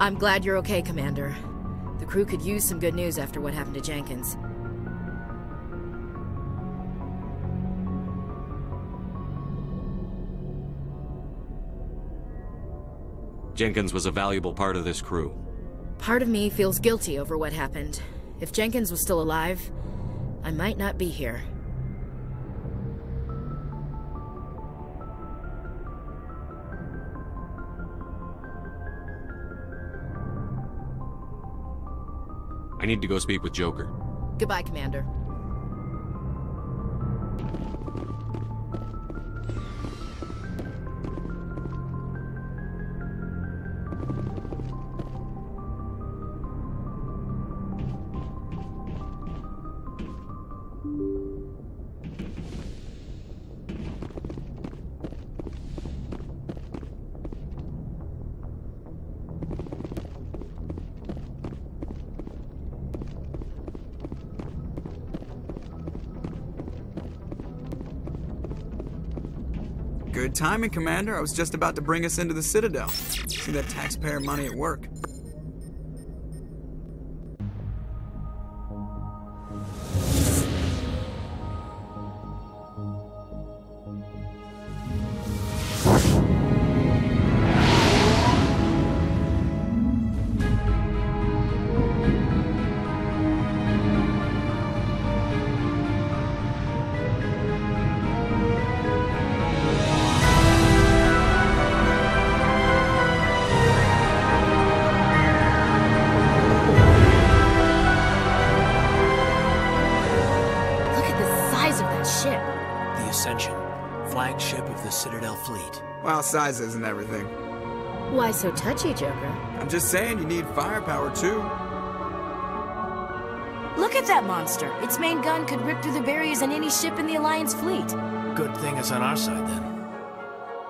I'm glad you're okay, Commander. The crew could use some good news after what happened to Jenkins. Jenkins was a valuable part of this crew. Part of me feels guilty over what happened. If Jenkins was still alive, I might not be here. I need to go speak with Joker. Goodbye, Commander. Good timing, Commander. I was just about to bring us into the Citadel. See that taxpayer money at work. Flagship of the Citadel fleet. Well, size isn't everything. Why so touchy, Joker? I'm just saying you need firepower, too. Look at that monster! Its main gun could rip through the barriers in any ship in the Alliance fleet. Good thing it's on our side, then.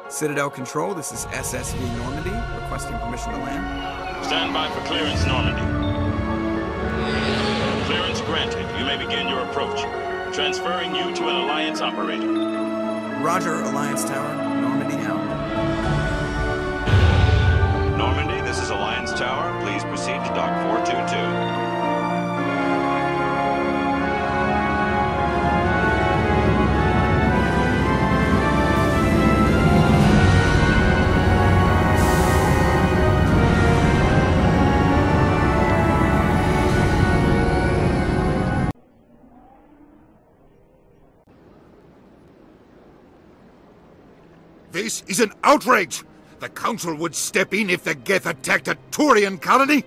Citadel Control, this is SSV Normandy, requesting permission to land. Stand by for clearance, Normandy. Clearance granted. You may begin your approach. Transferring you to an Alliance operator. Roger, Alliance Tower. Normandy out. Normandy, this is Alliance Tower. Please proceed to Dock 422. This is an outrage! The Council would step in if the Geth attacked a Turian colony?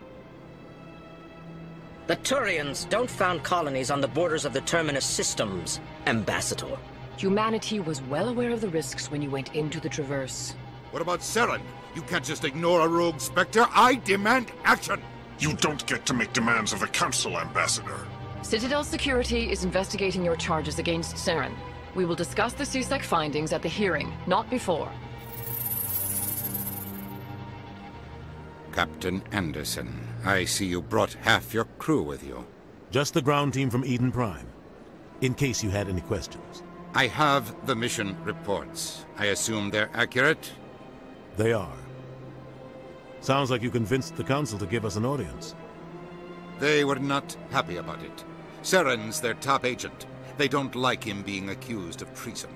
The Turians don't found colonies on the borders of the Terminus systems, Ambassador. Humanity was well aware of the risks when you went into the Traverse. What about Saren? You can't just ignore a rogue Spectre. I demand action! You don't get to make demands of the Council, Ambassador. Citadel Security is investigating your charges against Saren. We will discuss the CSEC findings at the hearing, not before. Captain Anderson, I see you brought half your crew with you. Just the ground team from Eden Prime, in case you had any questions. I have the mission reports. I assume they're accurate? They are. Sounds like you convinced the Council to give us an audience. They were not happy about it. Saren's their top agent. They don't like him being accused of treason.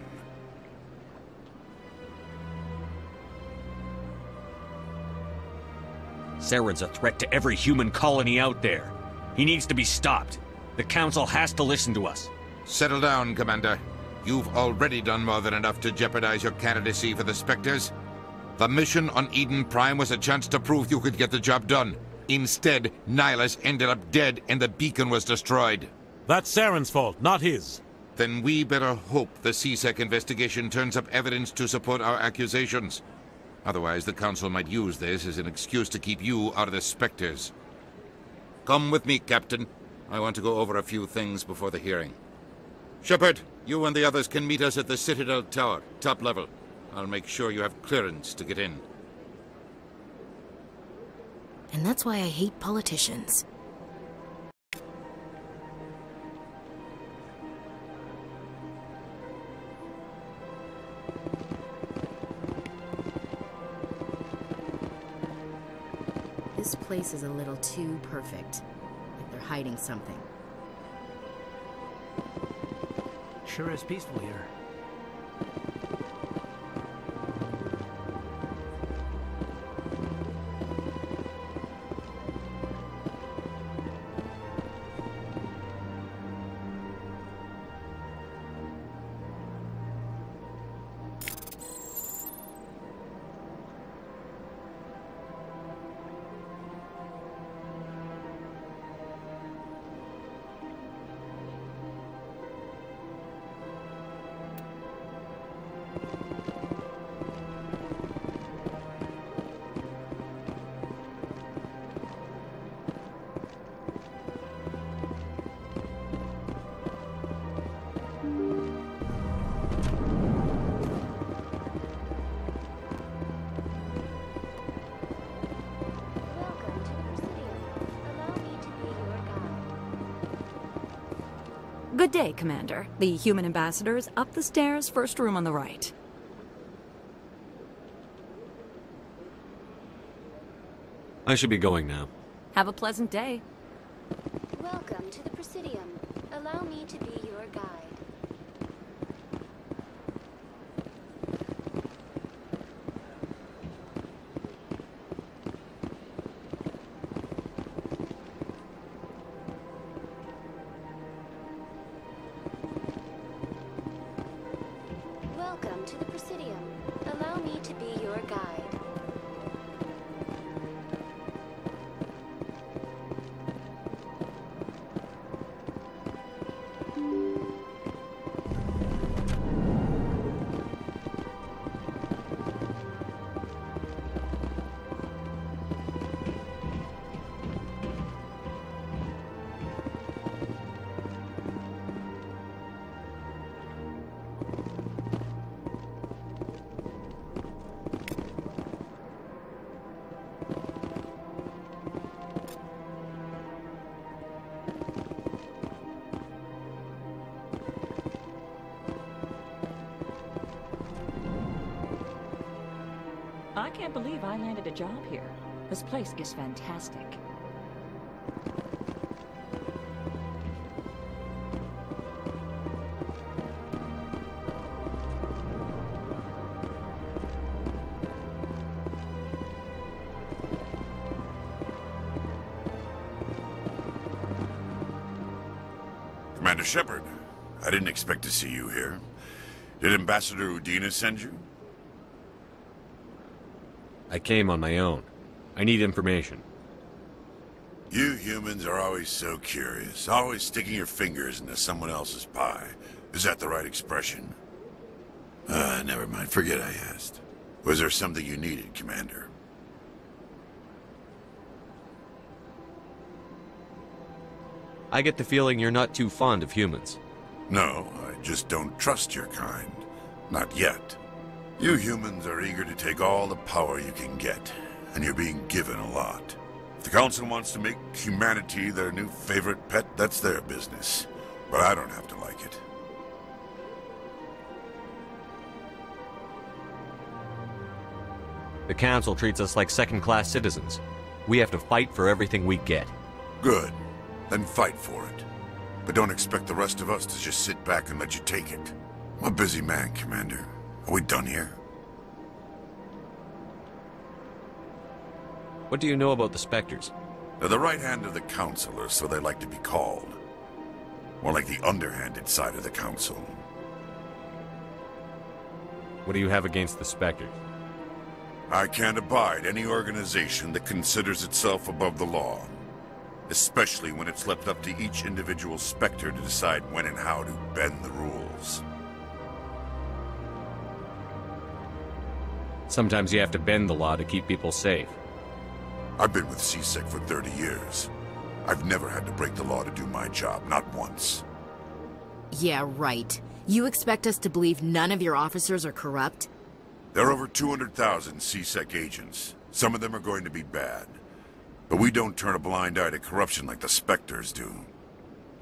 Saren's a threat to every human colony out there. He needs to be stopped. The Council has to listen to us. Settle down, Commander. You've already done more than enough to jeopardize your candidacy for the Spectres. The mission on Eden Prime was a chance to prove you could get the job done. Instead, Nihilus ended up dead and the beacon was destroyed. That's Saren's fault, not his. Then we better hope the CSEC investigation turns up evidence to support our accusations. Otherwise, the Council might use this as an excuse to keep you out of the Spectres. Come with me, Captain. I want to go over a few things before the hearing. Shepard, you and the others can meet us at the Citadel Tower, top level. I'll make sure you have clearance to get in. And that's why I hate politicians. This This place is a little too perfect. Like they're hiding something. Sure is peaceful here. Good day, Commander. The human ambassador is up the stairs, first room on the right. I should be going now. Have a pleasant day. Welcome to the Presidium. Allow me to be your guide. Welcome to the Presidium. Allow me to be your guide. I can't believe I landed a job here. This place is fantastic. Commander Shepard, I didn't expect to see you here. Did Ambassador Udina send you? I came on my own. I need information. You humans are always so curious, always sticking your fingers into someone else's pie. Is that the right expression? Never mind. Forget I asked. Was there something you needed, Commander? I get the feeling you're not too fond of humans. No, I just don't trust your kind. Not yet. You humans are eager to take all the power you can get, and you're being given a lot. If the Council wants to make humanity their new favorite pet, that's their business. But I don't have to like it. The Council treats us like second-class citizens. We have to fight for everything we get. Good. Then fight for it. But don't expect the rest of us to just sit back and let you take it. I'm a busy man, Commander. Are we done here? What do you know about the Spectres? They're the right hand of the Council, or so they like to be called. More like the underhanded side of the Council. What do you have against the Spectres? I can't abide any organization that considers itself above the law. Especially when it's left up to each individual Spectre to decide when and how to bend the rules. Sometimes you have to bend the law to keep people safe. I've been with CSEC for 30 years. I've never had to break the law to do my job, not once. Yeah, right. You expect us to believe none of your officers are corrupt? There are over 200,000 CSEC agents. Some of them are going to be bad. But we don't turn a blind eye to corruption like the Spectres do.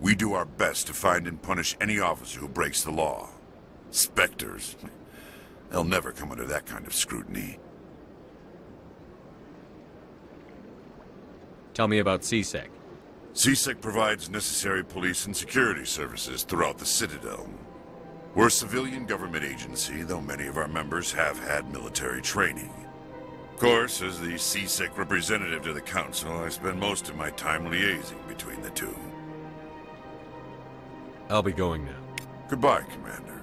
We do our best to find and punish any officer who breaks the law. Spectres? They'll never come under that kind of scrutiny. Tell me about CSEC. CSEC provides necessary police and security services throughout the Citadel. We're a civilian government agency, though many of our members have had military training. Of course, as the CSEC representative to the Council, I spend most of my time liaising between the two. I'll be going now. Goodbye, Commander.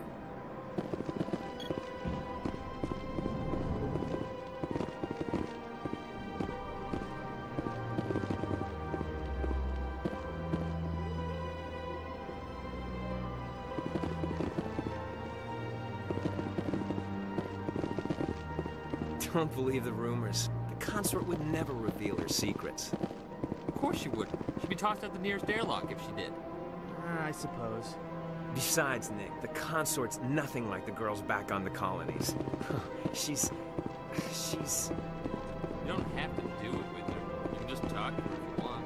Don't believe the rumors. The consort would never reveal her secrets. Of course she wouldn't. She'd be tossed out the nearest airlock if she did. I suppose. Besides, Nick, the consort's nothing like the girls back on the colonies. She's... You don't have to do it with her. You can just talk to her if you want.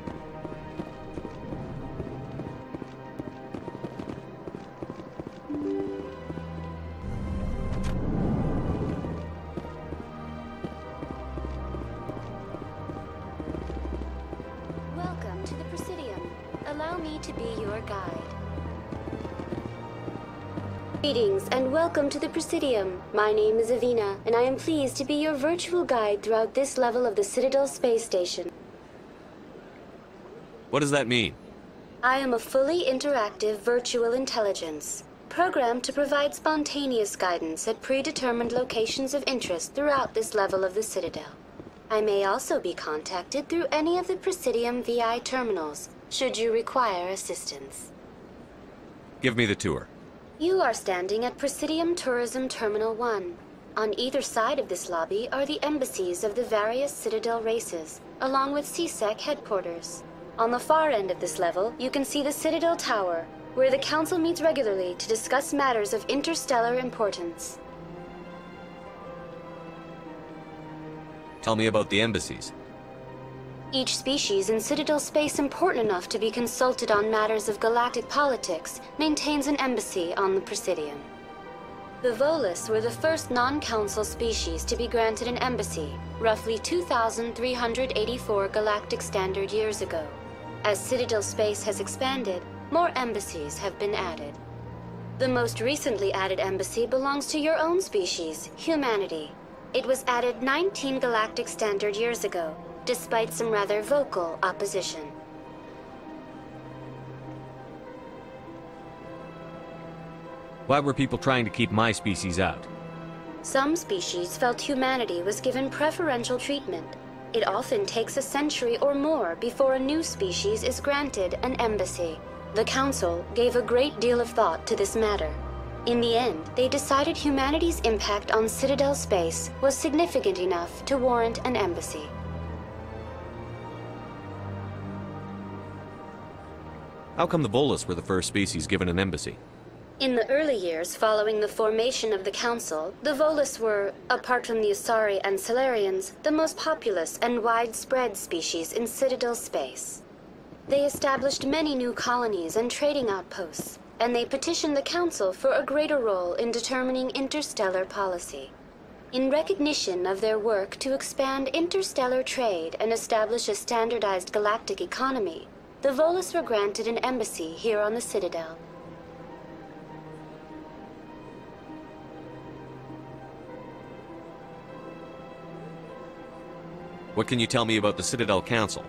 Welcome to the Presidium. Allow me to be your guide. Greetings and welcome to the Presidium. My name is Avina, and I am pleased to be your virtual guide throughout this level of the Citadel space station. What does that mean? I am a fully interactive virtual intelligence, programmed to provide spontaneous guidance at predetermined locations of interest throughout this level of the Citadel. I may also be contacted through any of the Presidium VI terminals, should you require assistance. Give me the tour. You are standing at Presidium Tourism Terminal 1. On either side of this lobby are the embassies of the various Citadel races, along with CSEC headquarters. On the far end of this level, you can see the Citadel Tower, where the Council meets regularly to discuss matters of interstellar importance. Tell me about the embassies. Each species in Citadel space important enough to be consulted on matters of galactic politics maintains an embassy on the Presidium. The Volus were the first non-council species to be granted an embassy, roughly 2,384 galactic standard years ago. As Citadel space has expanded, more embassies have been added. The most recently added embassy belongs to your own species, humanity. It was added 19 galactic standard years ago, despite some rather vocal opposition. Why were people trying to keep my species out? Some species felt humanity was given preferential treatment. It often takes a century or more before a new species is granted an embassy. The Council gave a great deal of thought to this matter. In the end, they decided humanity's impact on Citadel space was significant enough to warrant an embassy. How come the Volus were the first species given an embassy? In the early years following the formation of the Council, the Volus were, apart from the Asari and Solarians, the most populous and widespread species in Citadel space. They established many new colonies and trading outposts, and they petitioned the Council for a greater role in determining interstellar policy. In recognition of their work to expand interstellar trade and establish a standardized galactic economy, the Volus were granted an embassy here on the Citadel. What can you tell me about the Citadel Council?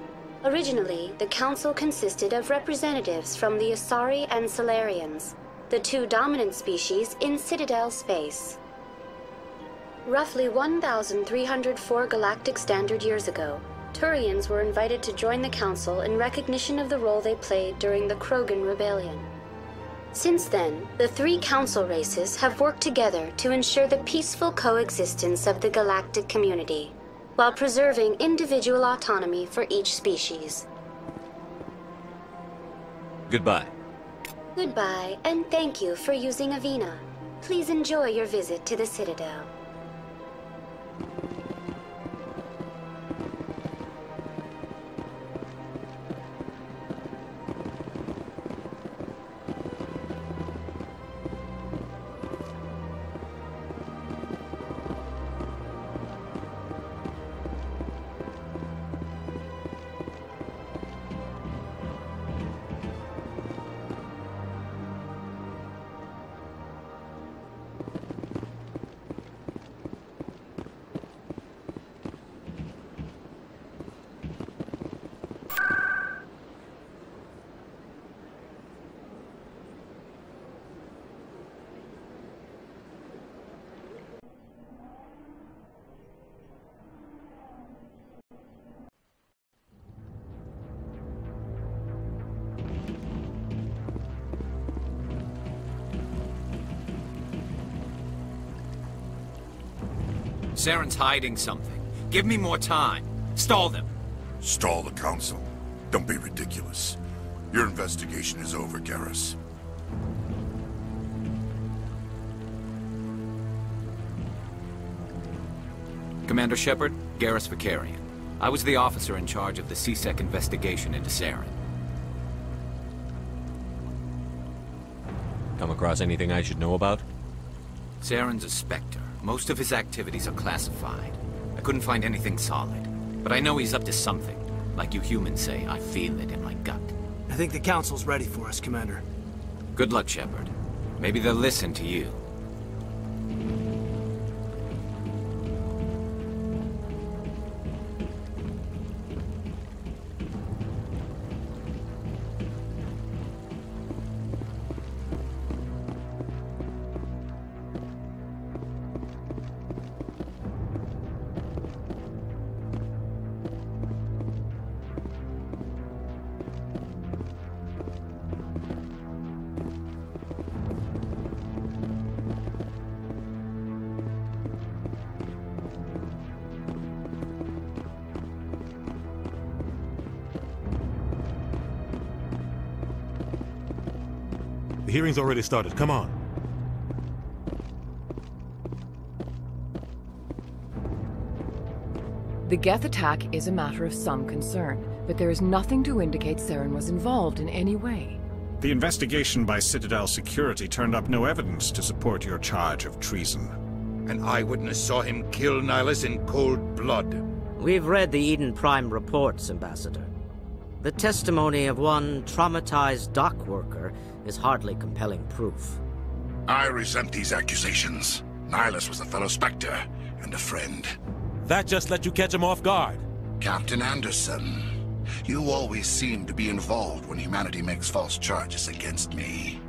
Originally, the Council consisted of representatives from the Asari and Solarians, the two dominant species in Citadel space. Roughly 1,304 galactic standard years ago, Turians were invited to join the Council in recognition of the role they played during the Krogan Rebellion. Since then, the three Council races have worked together to ensure the peaceful coexistence of the galactic community, while preserving individual autonomy for each species. Goodbye. Goodbye, and thank you for using Avina. Please enjoy your visit to the Citadel. Saren's hiding something. Give me more time. Stall them. Stall the Council? Don't be ridiculous. Your investigation is over, Garrus. Commander Shepard, Garrus Vicarian. I was the officer in charge of the C-Sec investigation into Saren. Come across anything I should know about? Saren's a Spectre. Most of his activities are classified. I couldn't find anything solid. But I know he's up to something. Like you humans say, I feel it in my gut. I think the Council's ready for us, Commander. Good luck, Shepard. Maybe they'll listen to you. The hearing's already started. Come on. The Geth attack is a matter of some concern, but there is nothing to indicate Saren was involved in any way. The investigation by Citadel Security turned up no evidence to support your charge of treason. An eyewitness saw him kill Nihilus in cold blood. We've read the Eden Prime reports, Ambassador. The testimony of one traumatized dock worker is hardly compelling proof. I resent these accusations. Nihilus was a fellow Spectre and a friend. That just let you catch him off guard. Captain Anderson, you always seem to be involved when humanity makes false charges against me.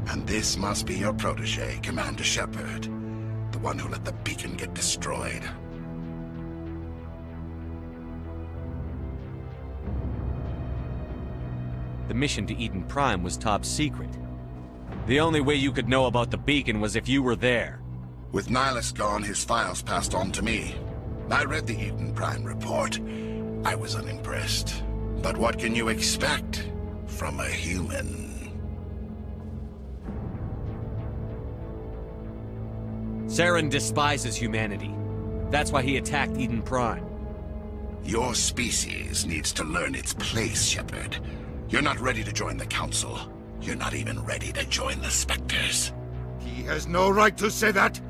And this must be your protege, Commander Shepard, the one who let the beacon get destroyed. The mission to Eden Prime was top secret. The only way you could know about the beacon was if you were there. With Nihilus gone, his files passed on to me. I read the Eden Prime report. I was unimpressed. But what can you expect from a human? Saren despises humanity. That's why he attacked Eden Prime. Your species needs to learn its place, Shepard. You're not ready to join the Council. You're not even ready to join the Spectres. He has no right to say that.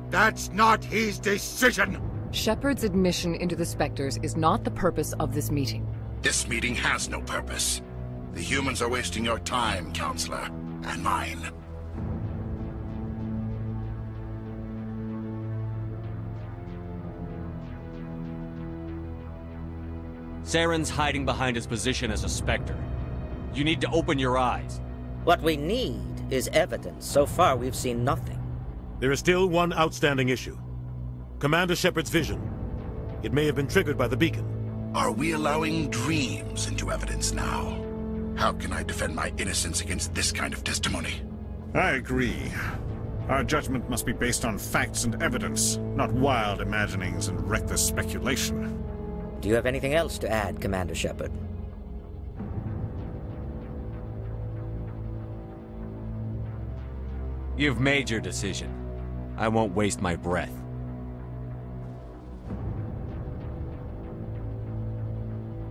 That's not his decision. Shepard's admission into the Spectres is not the purpose of this meeting. This meeting has no purpose. The humans are wasting your time, Counselor, and mine. Saren's hiding behind his position as a Spectre. You need to open your eyes. What we need is evidence. So far, we've seen nothing. There is still one outstanding issue. Commander Shepard's vision. It may have been triggered by the beacon. Are we allowing dreams into evidence now? How can I defend my innocence against this kind of testimony? I agree. Our judgment must be based on facts and evidence, not wild imaginings and reckless speculation. Do you have anything else to add, Commander Shepard? You've made your decision. I won't waste my breath.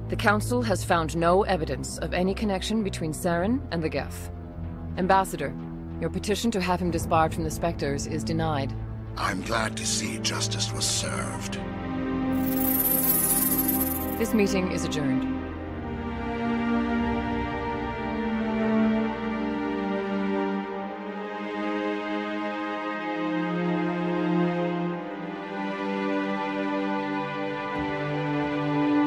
The Council has found no evidence of any connection between Saren and the Geth. Ambassador, your petition to have him disbarred from the Spectres is denied. I'm glad to see justice was served. This meeting is adjourned.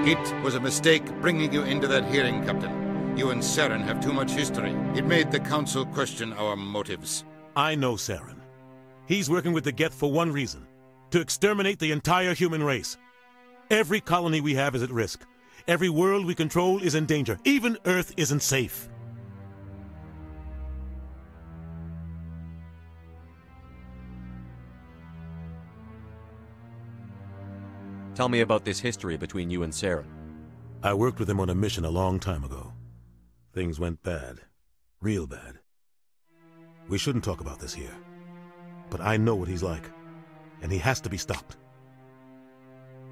It was a mistake bringing you into that hearing, Captain. You and Saren have too much history. It made the Council question our motives. I know Saren. He's working with the Geth for one reason. To exterminate the entire human race. Every colony we have is at risk. Every world we control is in danger. Even Earth isn't safe. Tell me about this history between you and Saren. I worked with him on a mission a long time ago. Things went bad. Real bad. We shouldn't talk about this here. But I know what he's like. And he has to be stopped.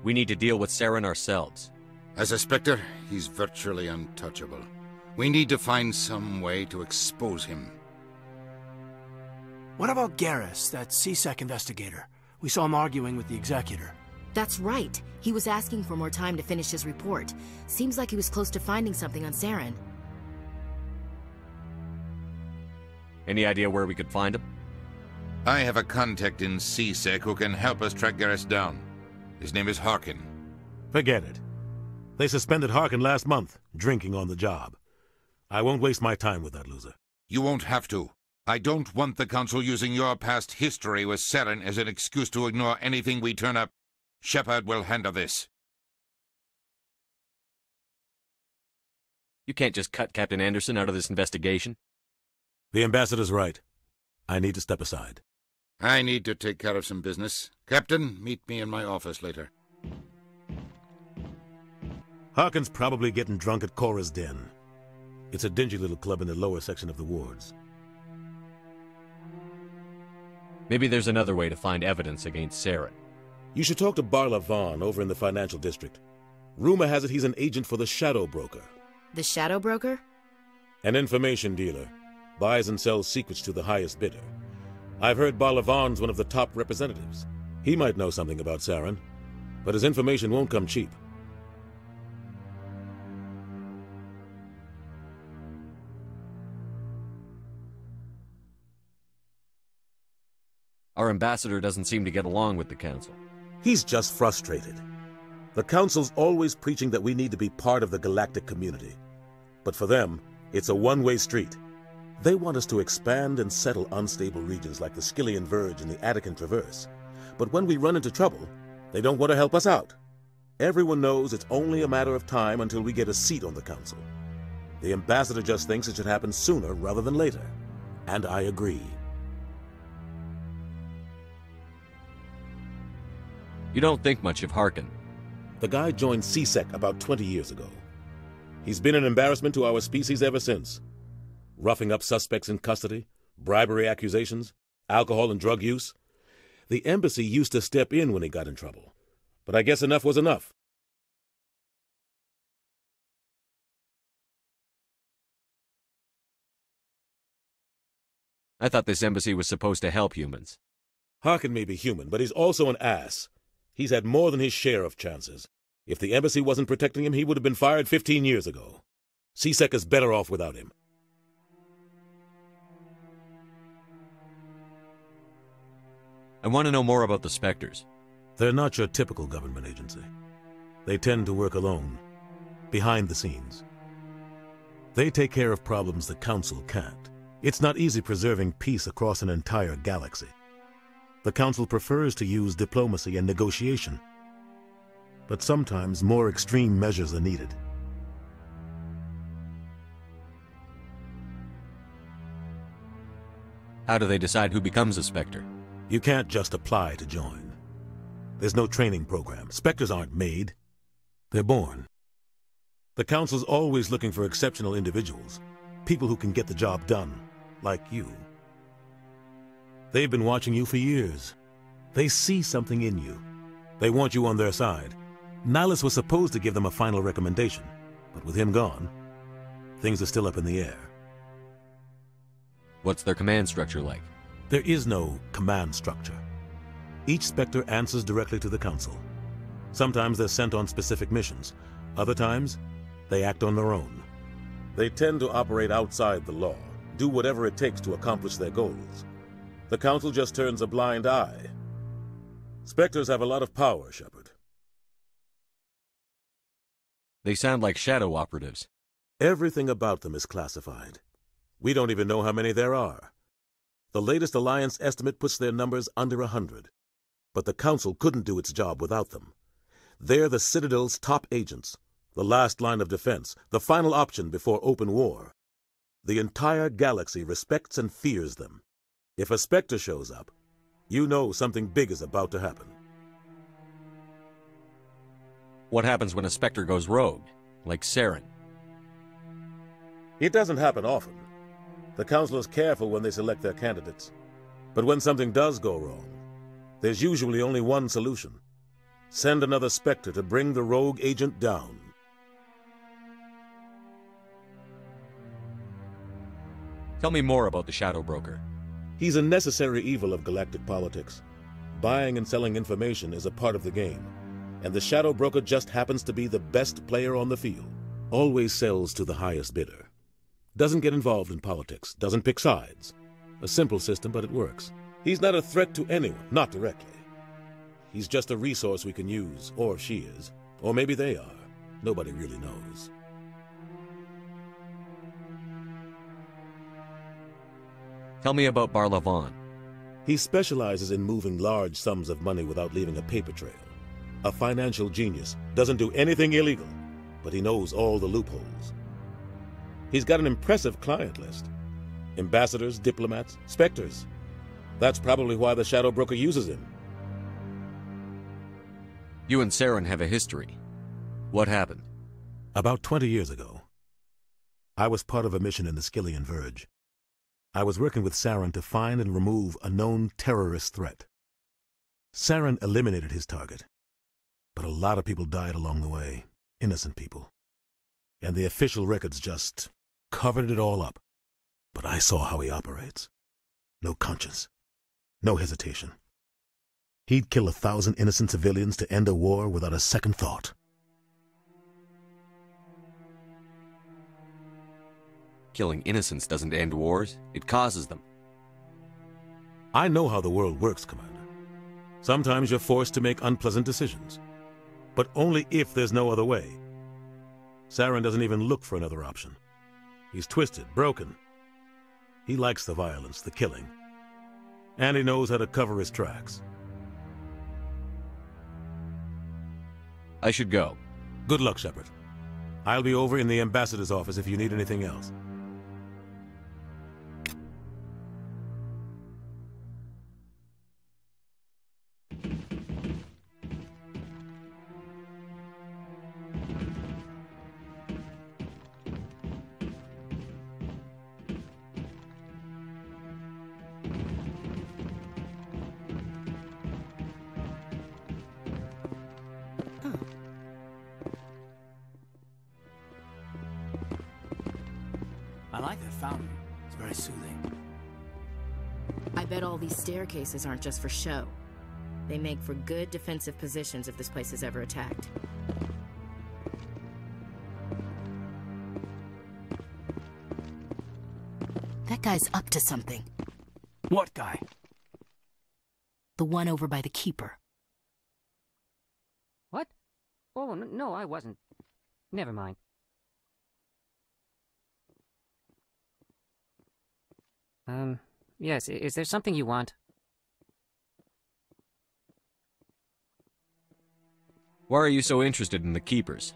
We need to deal with Saren ourselves. As a Spectre, he's virtually untouchable. We need to find some way to expose him. What about Garrus, that CSEC investigator? We saw him arguing with the Executor. That's right. He was asking for more time to finish his report. Seems like he was close to finding something on Saren. Any idea where we could find him? I have a contact in CSEC who can help us track Garrus down. His name is Harkin. Forget it. They suspended Harkin last month, drinking on the job. I won't waste my time with that loser. You won't have to. I don't want the Council using your past history with Saren as an excuse to ignore anything we turn up. Shepard will handle this. You can't just cut Captain Anderson out of this investigation. The Ambassador's right. I need to step aside. I need to take care of some business. Captain, meet me in my office later. Harkin's probably getting drunk at Cora's Den. It's a dingy little club in the lower section of the wards. Maybe there's another way to find evidence against Saren. You should talk to Barla Vaughn over in the financial district. Rumor has it he's an agent for the Shadow Broker. The Shadow Broker? An information dealer. Buys and sells secrets to the highest bidder. I've heard Barla Vaughn's one of the top representatives. He might know something about Saren, but his information won't come cheap. Our ambassador doesn't seem to get along with the Council. He's just frustrated. The Council's always preaching that we need to be part of the galactic community. But for them, it's a one-way street. They want us to expand and settle unstable regions like the Skillian Verge and the Attican Traverse. But when we run into trouble, they don't want to help us out. Everyone knows it's only a matter of time until we get a seat on the Council. The ambassador just thinks it should happen sooner rather than later. And I agree. You don't think much of Harkin. The guy joined CSEC about 20 years ago. He's been an embarrassment to our species ever since. Roughing up suspects in custody, bribery accusations, alcohol and drug use. The embassy used to step in when he got in trouble. But I guess enough was enough. I thought this embassy was supposed to help humans. Harkin may be human, but he's also an ass. He's had more than his share of chances. If the embassy wasn't protecting him, he would have been fired 15 years ago. CSEC is better off without him. I want to know more about the Spectres. They're not your typical government agency. They tend to work alone, behind the scenes. They take care of problems the Council can't. It's not easy preserving peace across an entire galaxy. The Council prefers to use diplomacy and negotiation. But sometimes more extreme measures are needed. How do they decide who becomes a Spectre? You can't just apply to join. There's no training program. Spectres aren't made. They're born. The Council's always looking for exceptional individuals. People who can get the job done, like you. They've been watching you for years. They see something in you. They want you on their side. Nihilus was supposed to give them a final recommendation, but with him gone, things are still up in the air. What's their command structure like? There is no command structure. Each Spectre answers directly to the Council. Sometimes they're sent on specific missions. Other times, they act on their own. They tend to operate outside the law, do whatever it takes to accomplish their goals. The Council just turns a blind eye. Spectres have a lot of power, Shepard. They sound like shadow operatives. Everything about them is classified. We don't even know how many there are. The latest Alliance estimate puts their numbers under 100. But the Council couldn't do its job without them. They're the Citadel's top agents, the last line of defense, the final option before open war. The entire galaxy respects and fears them. If a Spectre shows up, you know something big is about to happen. What happens when a Spectre goes rogue, like Saren? It doesn't happen often. The Council is careful when they select their candidates. But when something does go wrong, there's usually only one solution. Send another Spectre to bring the rogue agent down. Tell me more about the Shadow Broker. He's a necessary evil of galactic politics. Buying and selling information is a part of the game, and the Shadow Broker just happens to be the best player on the field. Always sells to the highest bidder. Doesn't get involved in politics, doesn't pick sides. A simple system, but it works. He's not a threat to anyone, not directly. He's just a resource we can use, or she is. Or maybe they are. Nobody really knows. Tell me about Barlavon. He specializes in moving large sums of money without leaving a paper trail. A financial genius, doesn't do anything illegal, but he knows all the loopholes. He's got an impressive client list. Ambassadors, diplomats, Spectres. That's probably why the Shadow Broker uses him. You and Saren have a history. What happened? About 20 years ago, I was part of a mission in the Skillian Verge. I was working with Saren to find and remove a known terrorist threat. Saren eliminated his target, but a lot of people died along the way, innocent people. And the official records just covered it all up. But I saw how he operates. No conscience, no hesitation. He'd kill 1,000 innocent civilians to end a war without a second thought. Killing innocents doesn't end wars, it causes them. I know how the world works, Commander. Sometimes you're forced to make unpleasant decisions, but only if there's no other way. Saren doesn't even look for another option. He's twisted, broken. He likes the violence, the killing, and he knows how to cover his tracks. I should go. Good luck, Shepard. I'll be over in the ambassador's office if you need anything else. I like that fountain. It's very soothing. I bet all these staircases aren't just for show. They make for good defensive positions if this place is ever attacked. That guy's up to something. What guy? The one over by the Keeper. What? Oh, no, I wasn't. Never mind. Yes, is there something you want? Why are you so interested in the Keepers?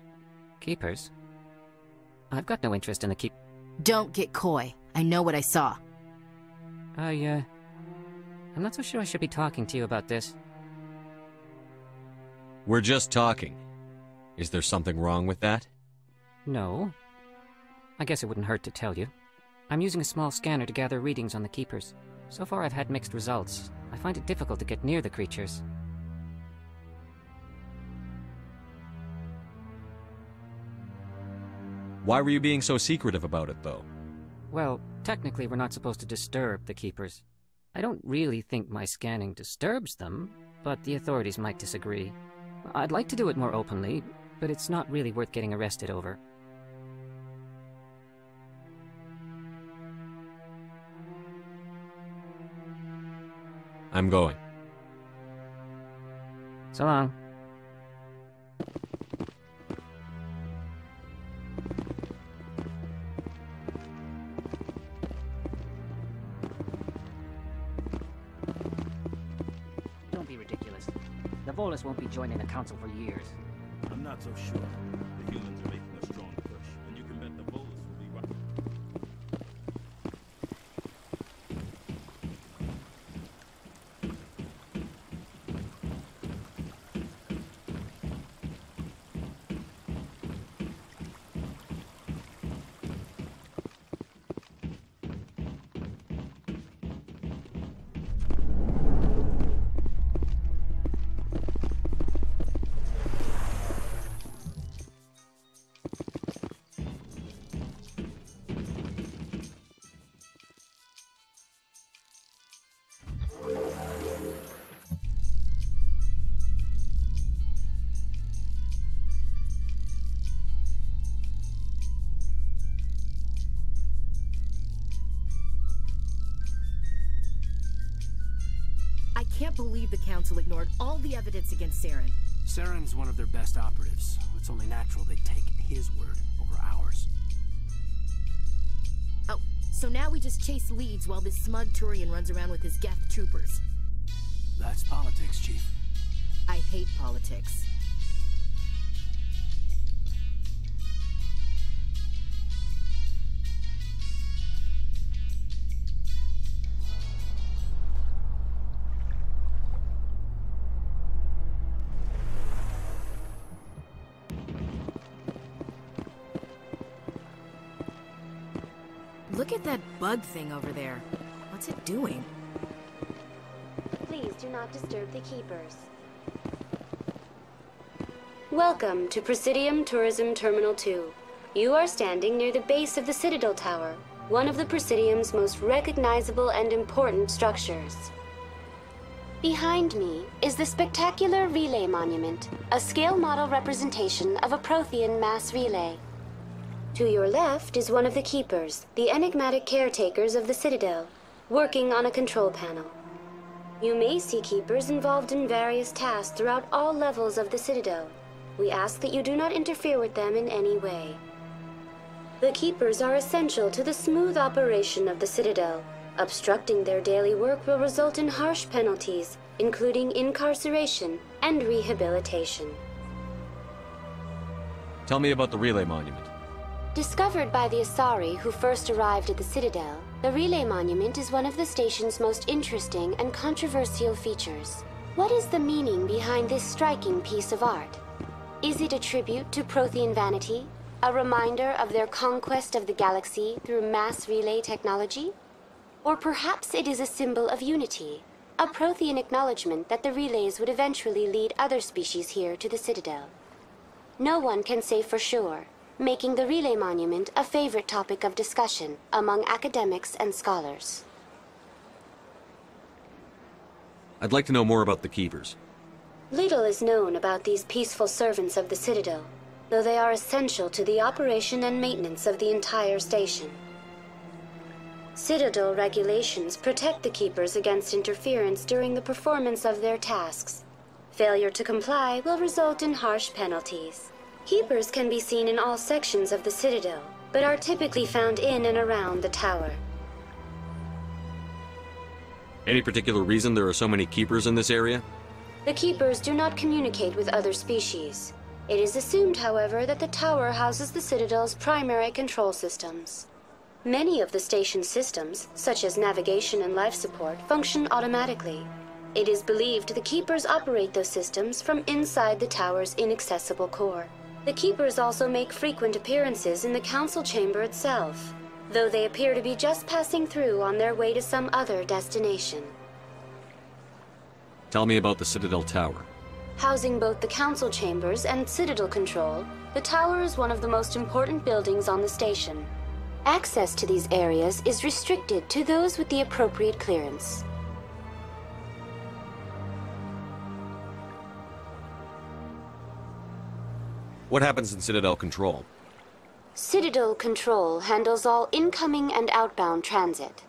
Keepers? I've got no interest in the keep... Don't get coy. I know what I saw. I'm not so sure I should be talking to you about this. We're just talking. Is there something wrong with that? No. I guess it wouldn't hurt to tell you. I'm using a small scanner to gather readings on the Keepers. So far I've had mixed results. I find it difficult to get near the creatures. Why were you being so secretive about it, though? Well, technically we're not supposed to disturb the Keepers. I don't really think my scanning disturbs them, but the authorities might disagree. I'd like to do it more openly, but it's not really worth getting arrested over. I'm going. So long. Don't be ridiculous. The Volus won't be joining the Council for years. I'm not so sure. The humans are making a strong push, and you can bet the Volus will be right. believe the Council ignored all the evidence against Saren. Saren's one of their best operatives. It's only natural they'd take his word over ours. Oh, so now we just chase leads while this smug Turian runs around with his Geth troopers. That's politics, Chief. I hate politics. Look at that bug thing over there. What's it doing? Please do not disturb the keepers. Welcome to Presidium Tourism Terminal 2. You are standing near the base of the Citadel Tower, one of the Presidium's most recognizable and important structures. Behind me is the spectacular Relay Monument, a scale model representation of a Prothean mass relay. To your left is one of the keepers, the enigmatic caretakers of the Citadel, working on a control panel. You may see keepers involved in various tasks throughout all levels of the Citadel. We ask that you do not interfere with them in any way. The keepers are essential to the smooth operation of the Citadel. Obstructing their daily work will result in harsh penalties, including incarceration and rehabilitation. Tell me about the Relay Monument. Discovered by the Asari who first arrived at the Citadel, the Relay Monument is one of the station's most interesting and controversial features. What is the meaning behind this striking piece of art? Is it a tribute to Prothean vanity? A reminder of their conquest of the galaxy through mass relay technology? Or perhaps it is a symbol of unity, a Prothean acknowledgement that the relays would eventually lead other species here to the Citadel. No one can say for sure, making the Relay Monument a favorite topic of discussion among academics and scholars. I'd like to know more about the Keepers. Little is known about these peaceful servants of the Citadel, though they are essential to the operation and maintenance of the entire station. Citadel regulations protect the Keepers against interference during the performance of their tasks. Failure to comply will result in harsh penalties. Keepers can be seen in all sections of the Citadel, but are typically found in and around the tower. Any particular reason there are so many Keepers in this area? The Keepers do not communicate with other species. It is assumed, however, that the tower houses the Citadel's primary control systems. Many of the station's systems, such as navigation and life support, function automatically. It is believed the Keepers operate those systems from inside the tower's inaccessible core. The Keepers also make frequent appearances in the Council chamber itself, though they appear to be just passing through on their way to some other destination. Tell me about the Citadel Tower. Housing both the Council chambers and Citadel control, the tower is one of the most important buildings on the station. Access to these areas is restricted to those with the appropriate clearance. What happens in Citadel Control? Citadel Control handles all incoming and outbound transit.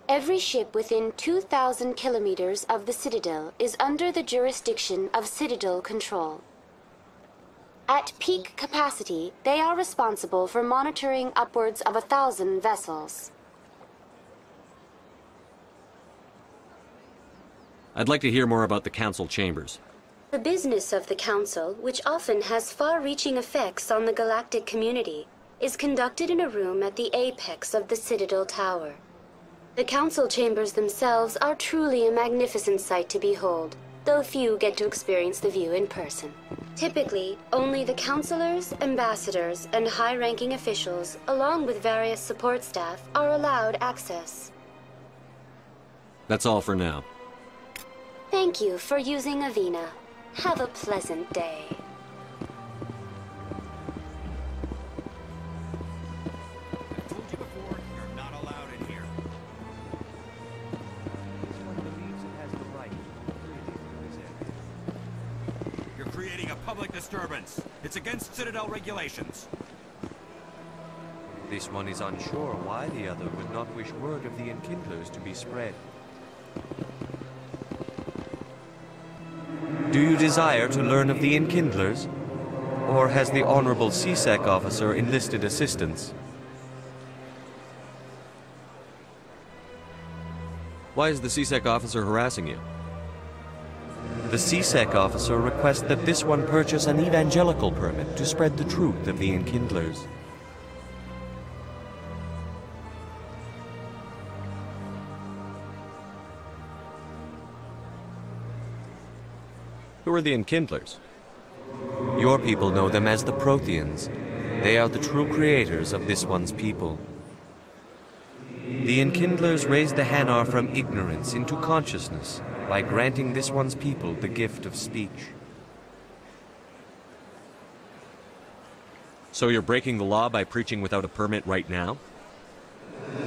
Every ship within 2,000 kilometers of the Citadel is under the jurisdiction of Citadel Control. At peak capacity, they are responsible for monitoring upwards of 1,000 vessels. I'd like to hear more about the Council chambers. The business of the Council, which often has far-reaching effects on the galactic community, is conducted in a room at the apex of the Citadel Tower. The Council chambers themselves are truly a magnificent sight to behold, though few get to experience the view in person. Typically, only the councilors, ambassadors, and high-ranking officials, along with various support staff, are allowed access. That's all for now. Thank you for using Avina. Have a pleasant day. I told you before, you're not allowed in here. Someone believes it has the right to freely do his You're creating a public disturbance. It's against Citadel regulations. This one is unsure why the other would not wish word of the enkindlers to be spread. Do you desire to learn of the Enkindlers? Or has the Honorable CSEC officer enlisted assistance? Why is the CSEC officer harassing you? The CSEC officer requests that this one purchase an evangelical permit to spread the truth of the Enkindlers. Who are the Enkindlers? Your people know them as the Protheans. They are the true creators of this one's people. The Enkindlers raised the Hanar from ignorance into consciousness by granting this one's people the gift of speech. So you're breaking the law by preaching without a permit right now?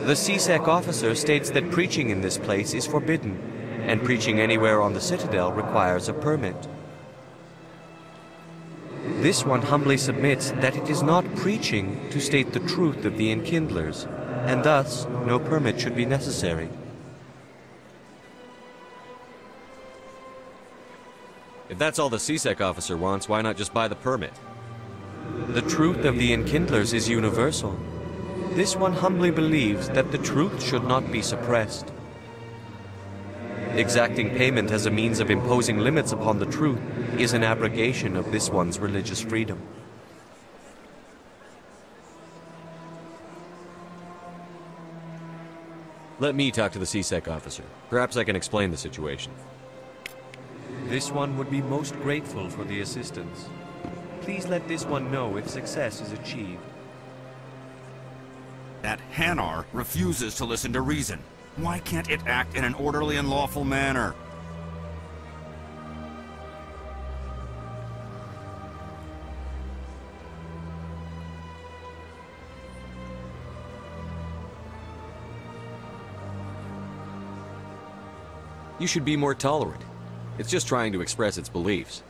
The CSEC officer states that preaching in this place is forbidden, and preaching anywhere on the Citadel requires a permit. This one humbly submits that it is not preaching to state the truth of the Enkindlers, and thus no permit should be necessary. If that's all the CSEC officer wants, why not just buy the permit? The truth of the Enkindlers is universal. This one humbly believes that the truth should not be suppressed. Exacting payment as a means of imposing limits upon the truth is an abrogation of this one's religious freedom. Let me talk to the CSEC officer. Perhaps I can explain the situation. This one would be most grateful for the assistance. Please let this one know if success is achieved. That Hanar refuses to listen to reason. Why can't it act in an orderly and lawful manner? You should be more tolerant. It's just trying to express its beliefs.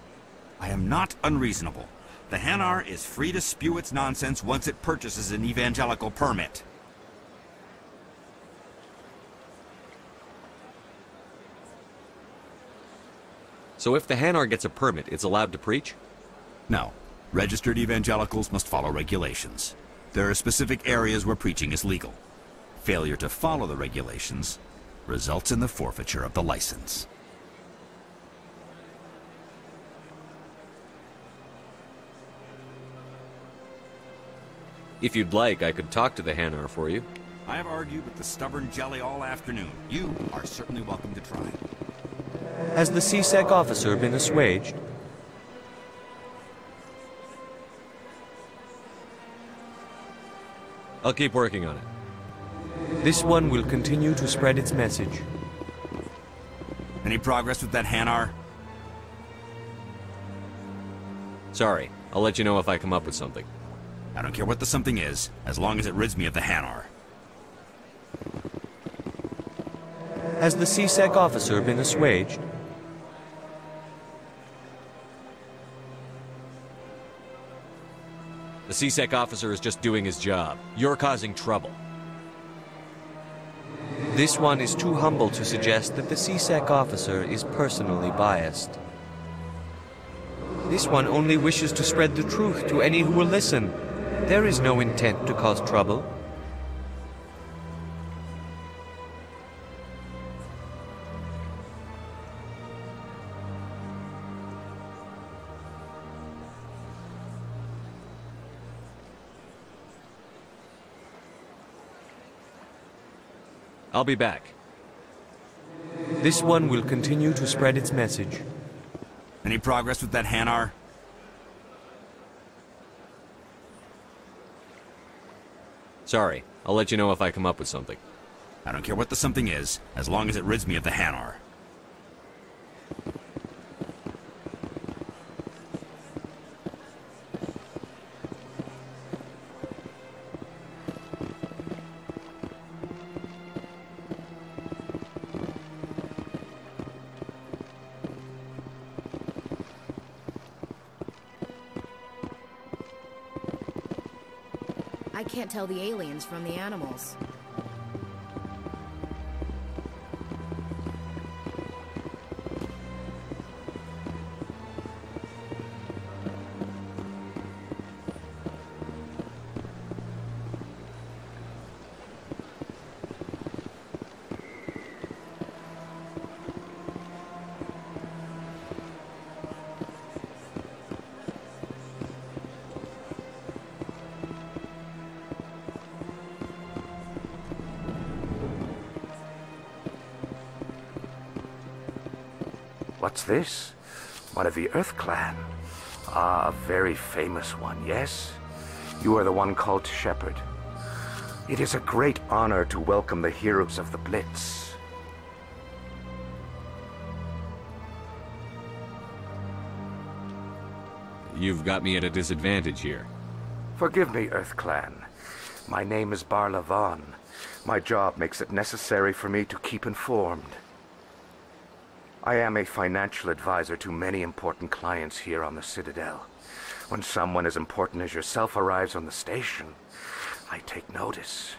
I am not unreasonable. The Hanar is free to spew its nonsense once it purchases an evangelical permit. So if the Hanar gets a permit, it's allowed to preach? No. Registered evangelicals must follow regulations. There are specific areas where preaching is legal. Failure to follow the regulations results in the forfeiture of the license. If you'd like, I could talk to the Hanar for you. I have argued with the stubborn jelly all afternoon. You are certainly welcome to try. Has the CSEC officer been assuaged? I'll keep working on it. This one will continue to spread its message. Any progress with that Hanar? Sorry, I'll let you know if I come up with something. I don't care what the something is, as long as it rids me of the Hanar. Has the CSEC officer been assuaged? The CSEC officer is just doing his job. You're causing trouble. This one is too humble to suggest that the CSEC officer is personally biased. This one only wishes to spread the truth to any who will listen. There is no intent to cause trouble. I'll be back. This one will continue to spread its message. Any progress with that Hanar? Sorry, I'll let you know if I come up with something. I don't care what the something is, as long as it rids me of the Hanar. I can't tell the aliens from the animals. What's this? One of the Earth Clan. Ah, a very famous one, yes? You are the one called Shepard. It is a great honor to welcome the heroes of the Blitz. You've got me at a disadvantage here. Forgive me, Earth Clan. My name is Barla Vaughn. My job makes it necessary for me to keep informed. I am a financial advisor to many important clients here on the Citadel. When someone as important as yourself arrives on the station, I take notice.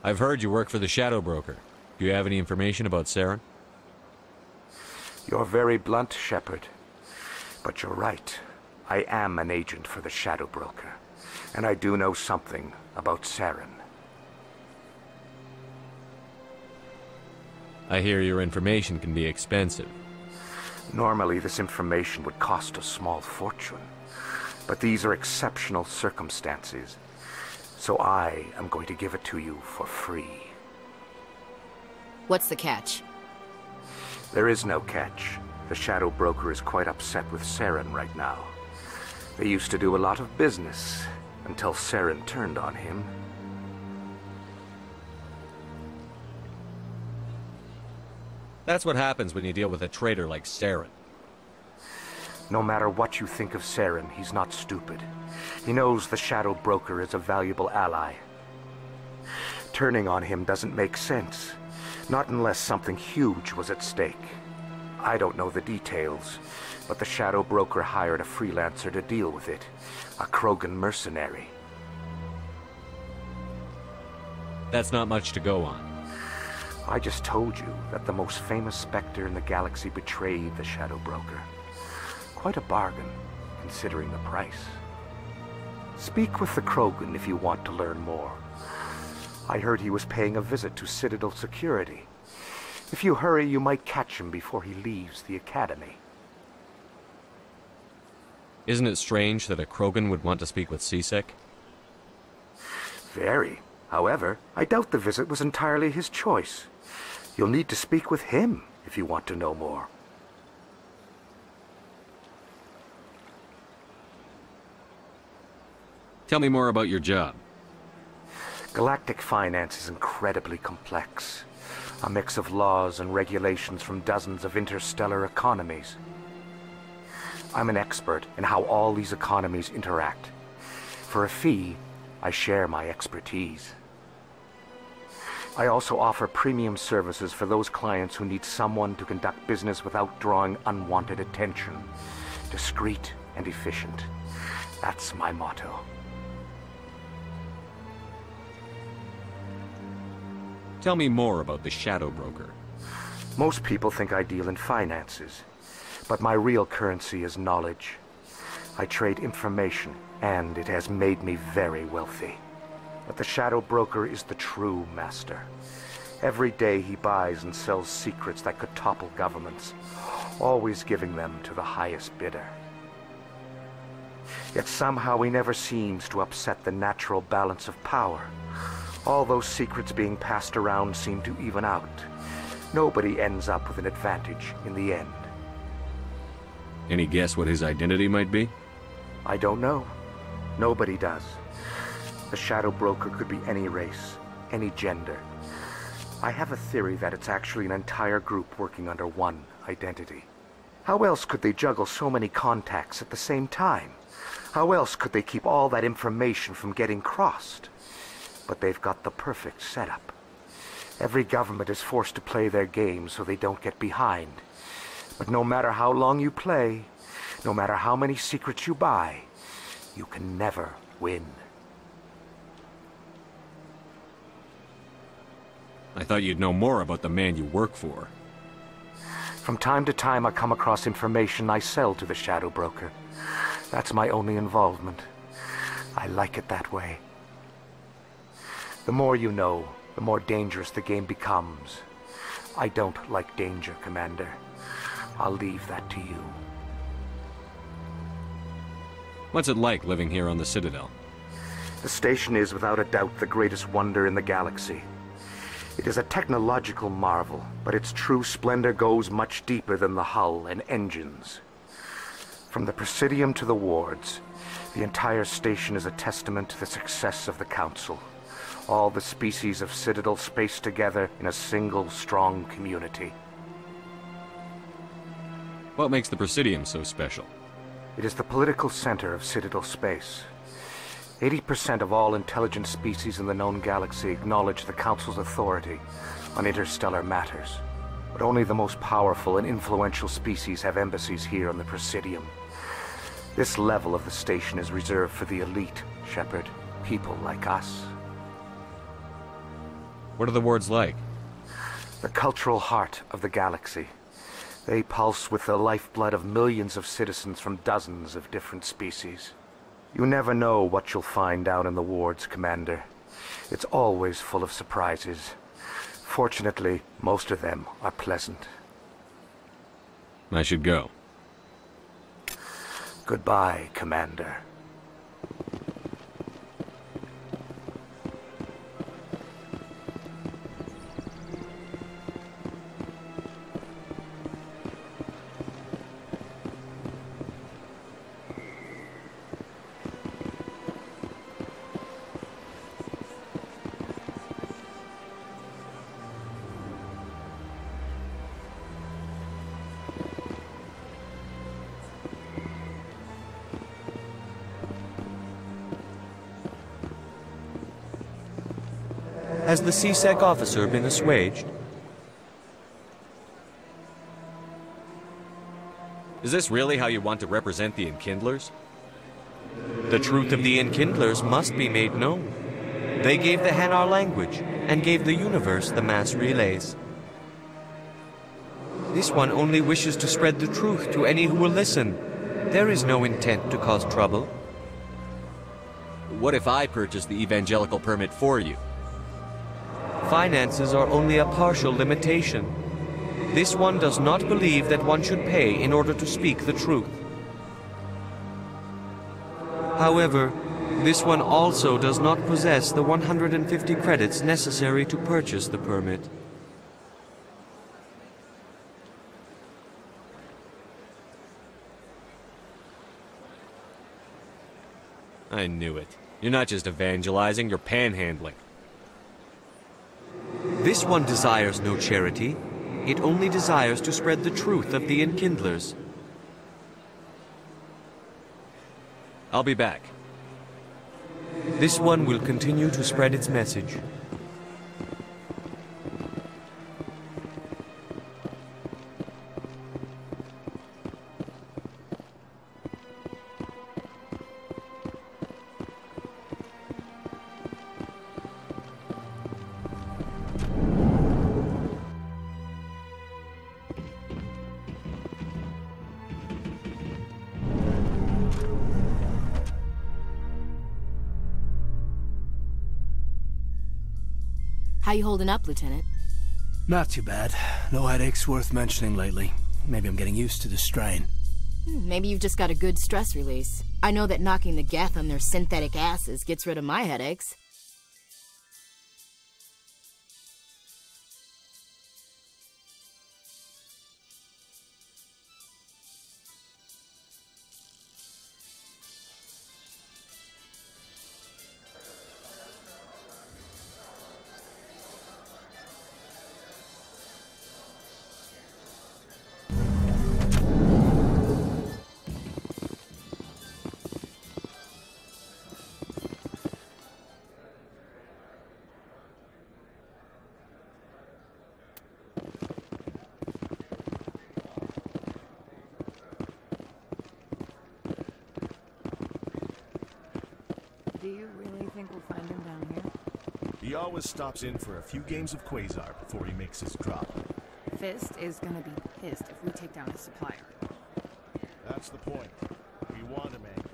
I've heard you work for the Shadow Broker. Do you have any information about Saren? You're very blunt, Shepard. But you're right. I am an agent for the Shadow Broker. And I do know something about Saren. I hear your information can be expensive. Normally, this information would cost a small fortune. But these are exceptional circumstances. So I am going to give it to you for free. What's the catch? There is no catch. The Shadow Broker is quite upset with Saren right now. They used to do a lot of business, until Saren turned on him. That's what happens when you deal with a traitor like Saren. No matter what you think of Saren, he's not stupid. He knows the Shadow Broker is a valuable ally. Turning on him doesn't make sense. Not unless something huge was at stake. I don't know the details, but the Shadow Broker hired a freelancer to deal with it. A Krogan mercenary. That's not much to go on. I just told you that the most famous Spectre in the galaxy betrayed the Shadow Broker. Quite a bargain, considering the price. Speak with the Krogan if you want to learn more. I heard he was paying a visit to Citadel security. If you hurry, you might catch him before he leaves the Academy. Isn't it strange that a Krogan would want to speak with CSEC? Very. However, I doubt the visit was entirely his choice. You'll need to speak with him if you want to know more. Tell me more about your job. Galactic finance is incredibly complex. A mix of laws and regulations from dozens of interstellar economies. I'm an expert in how all these economies interact. For a fee, I share my expertise. I also offer premium services for those clients who need someone to conduct business without drawing unwanted attention. Discreet and efficient. That's my motto. Tell me more about the Shadow Broker. Most people think I deal in finances, but my real currency is knowledge. I trade information, and it has made me very wealthy. But the Shadow Broker is the true master. Every day he buys and sells secrets that could topple governments, always giving them to the highest bidder. Yet somehow he never seems to upset the natural balance of power. All those secrets being passed around seem to even out. Nobody ends up with an advantage in the end. Any guess what his identity might be? I don't know. Nobody does. The Shadow Broker could be any race, any gender. I have a theory that it's actually an entire group working under one identity. How else could they juggle so many contacts at the same time? How else could they keep all that information from getting crossed? But they've got the perfect setup. Every government is forced to play their game so they don't get behind. But no matter how long you play, no matter how many secrets you buy, you can never win. I thought you'd know more about the man you work for. From time to time I come across information I sell to the Shadow Broker. That's my only involvement. I like it that way. The more you know, the more dangerous the game becomes. I don't like danger, Commander. I'll leave that to you. What's it like living here on the Citadel? The station is without a doubt the greatest wonder in the galaxy. It is a technological marvel, but its true splendor goes much deeper than the hull and engines. From the Presidium to the wards, the entire station is a testament to the success of the Council. All the species of Citadel spaced together in a single strong community. What makes the Presidium so special? It is the political center of Citadel space. 80% of all intelligent species in the known galaxy acknowledge the Council's authority on interstellar matters. But only the most powerful and influential species have embassies here on the Presidium. This level of the station is reserved for the elite, Shepard. People like us. What are the wards like? The cultural heart of the galaxy. They pulse with the lifeblood of millions of citizens from dozens of different species. You never know what you'll find down in the wards, Commander. It's always full of surprises. Fortunately, most of them are pleasant. I should go. Goodbye, Commander. Has the CSEC officer been assuaged? Is this really how you want to represent the Enkindlers? The truth of the Enkindlers must be made known. They gave the Hanar language, and gave the universe the mass relays. This one only wishes to spread the truth to any who will listen. There is no intent to cause trouble. What if I purchase the evangelical permit for you? Finances are only a partial limitation. This one does not believe that one should pay in order to speak the truth. However, this one also does not possess the 150 credits necessary to purchase the permit. I knew it. You're not just evangelizing, you're panhandling. This one desires no charity. It only desires to spread the truth of the Enkindlers. I'll be back. This one will continue to spread its message. How you holding up, Lieutenant? Not too bad. No headaches worth mentioning lately. Maybe I'm getting used to the strain. Maybe you've just got a good stress release. I know that knocking the Geth on their synthetic asses gets rid of my headaches. Do you really think we'll find him down here? He always stops in for a few games of Quasar before he makes his drop. Fist is gonna be pissed if we take down his supplier. That's the point. We want him angry.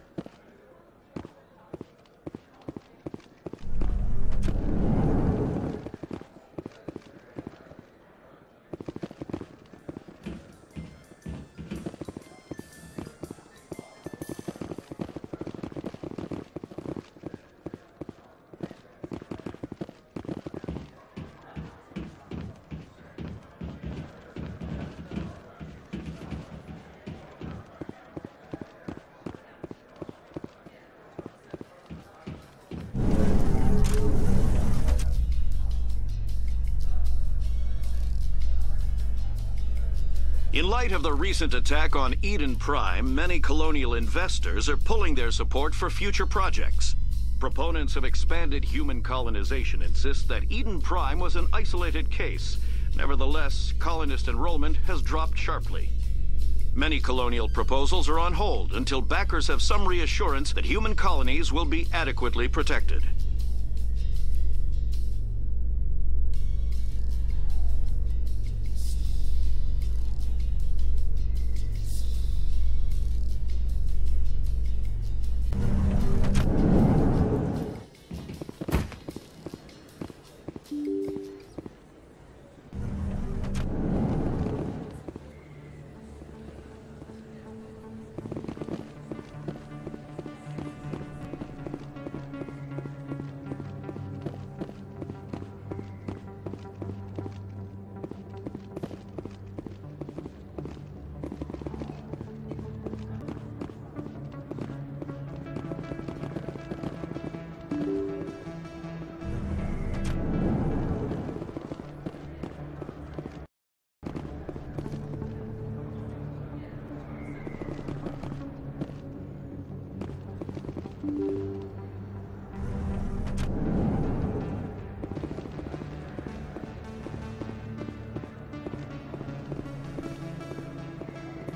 In light of the recent attack on Eden Prime, many colonial investors are pulling their support for future projects. Proponents of expanded human colonization insist that Eden Prime was an isolated case. Nevertheless, colonist enrollment has dropped sharply. Many colonial proposals are on hold until backers have some reassurance that human colonies will be adequately protected.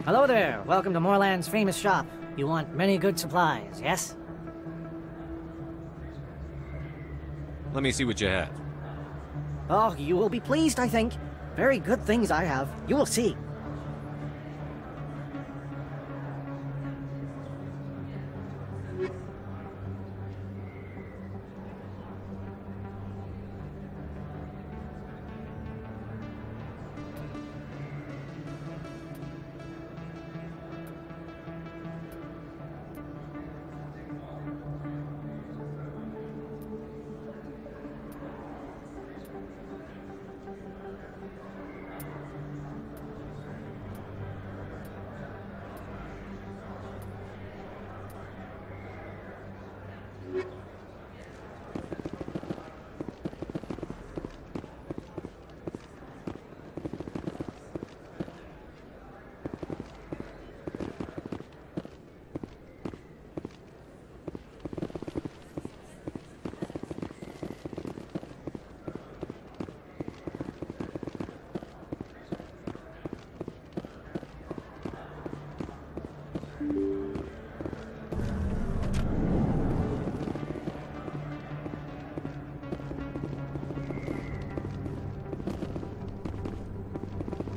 Hello there. Welcome to Moorland's famous shop. You want many good supplies, yes? Let me see what you have. Oh, you will be pleased, I think. Very good things I have. You will see.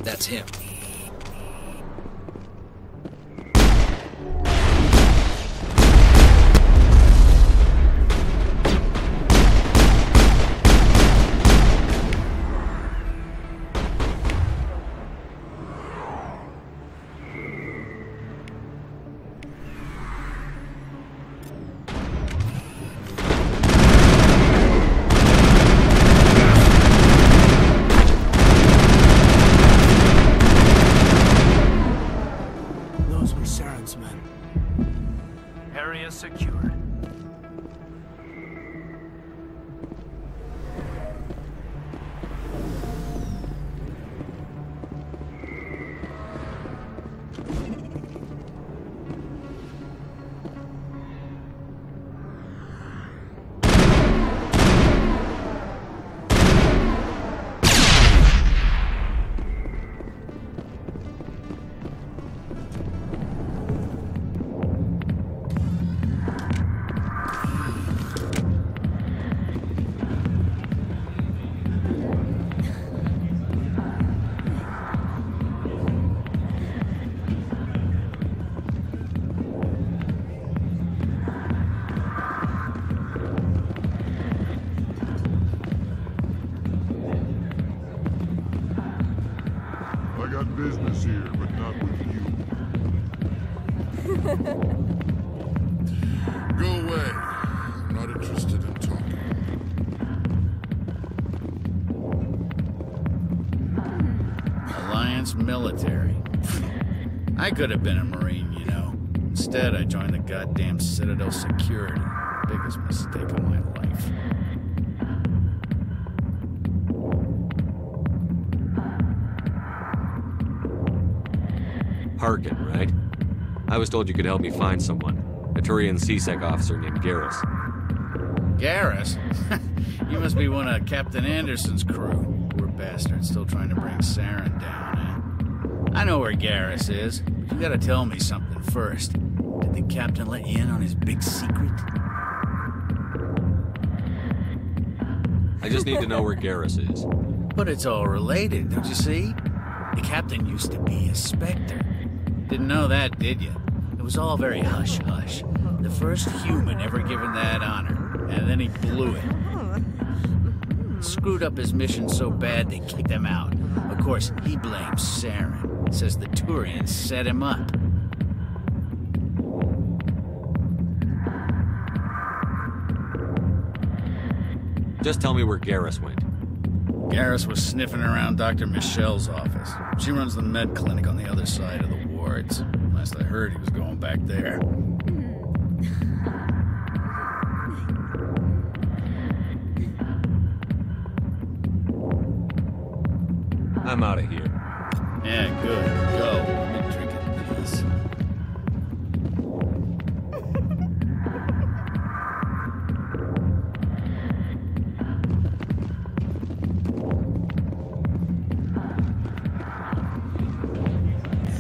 That's him. Area secured. Business here, but not with you. Go away. I'm not interested in talking. Alliance military. I could have been a Marine, you know. Instead, I joined the goddamn Citadel security. Biggest mistake of my life. Parkin, right? I was told you could help me find someone. A Turian CSEC officer named Garrus. Garrus? You must be one of Captain Anderson's crew. Poor bastard, still trying to bring Saren down, eh? I know where Garrus is, but you gotta tell me something first. Did the captain let you in on his big secret? I just need to know where Garrus is. But it's all related, don't you see? The captain used to be a Spectre. Didn't know that, did you? It was all very hush-hush. The first human ever given that honor, and then he blew it. Screwed up his mission so bad they kicked him out. Of course, he blames Saren. Says the Turians set him up. Just tell me where Garrus went. Garrus was sniffing around Dr. Michelle's office. She runs the med clinic on the other side of the wards. Last I heard, he was going back there. I'm out of here. Yeah, good. Go. Let me drink it, please.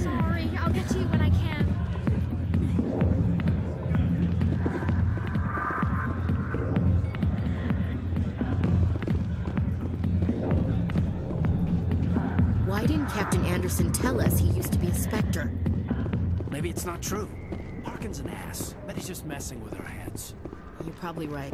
Sorry, I'll get to you when I can. Why didn't Captain Anderson tell us he used to be a Spectre? Maybe it's not true. Parkin's an ass. Bet he's just messing with our heads. You're probably right.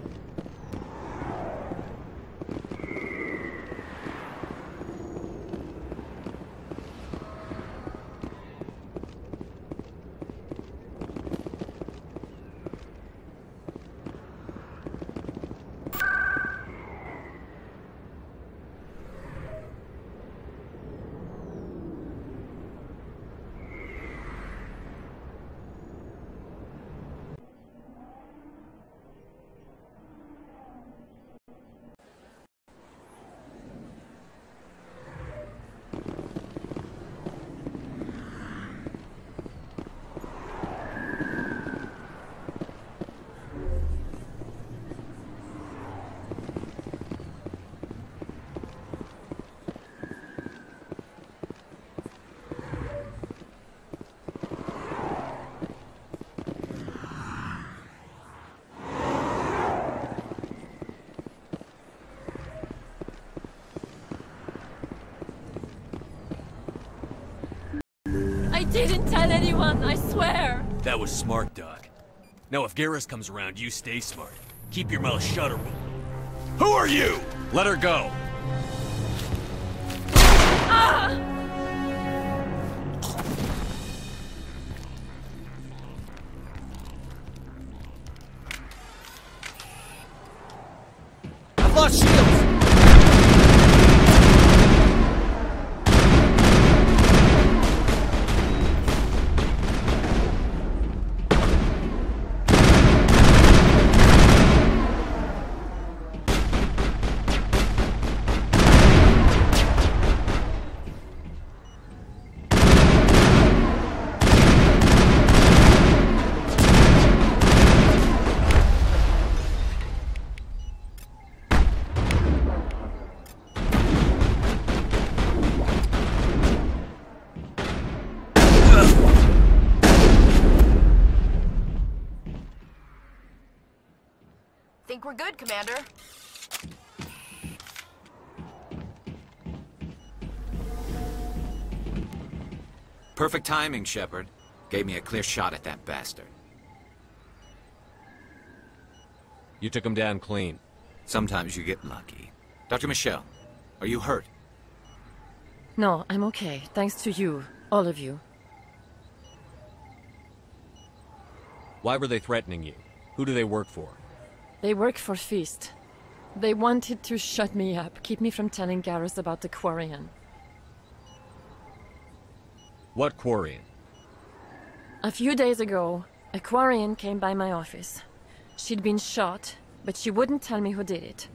I didn't tell anyone, I swear! That was smart, Doc. Now if Garrus comes around, you stay smart. Keep your mouth shut or... Who are you? Let her go! Ah! I've lost shields! Think we're good, Commander. Perfect timing, Shepard. Gave me a clear shot at that bastard. You took him down clean. Sometimes you get lucky. Dr. Michelle, are you hurt? No, I'm okay. Thanks to you. All of you. Why were they threatening you? Who do they work for? They work for Feast. They wanted to shut me up, keep me from telling Garrus about the Quarian. What Quarian? A few days ago, a Quarian came by my office. She'd been shot, but she wouldn't tell me who did it.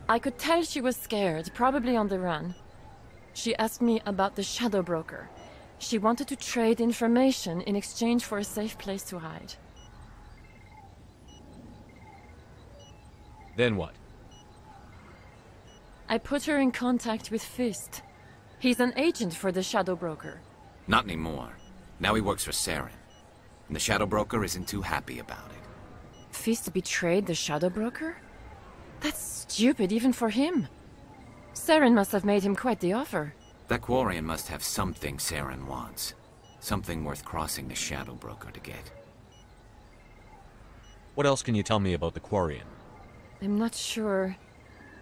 I could tell she was scared, probably on the run. She asked me about the Shadow Broker. She wanted to trade information in exchange for a safe place to hide. Then what? I put her in contact with Fist. He's an agent for the Shadow Broker. Not anymore. Now he works for Saren. And the Shadow Broker isn't too happy about it. Fist betrayed the Shadow Broker? That's stupid even for him. Saren must have made him quite the offer. That Quarian must have something Saren wants. Something worth crossing the Shadow Broker to get. What else can you tell me about the Quarian? I'm not sure.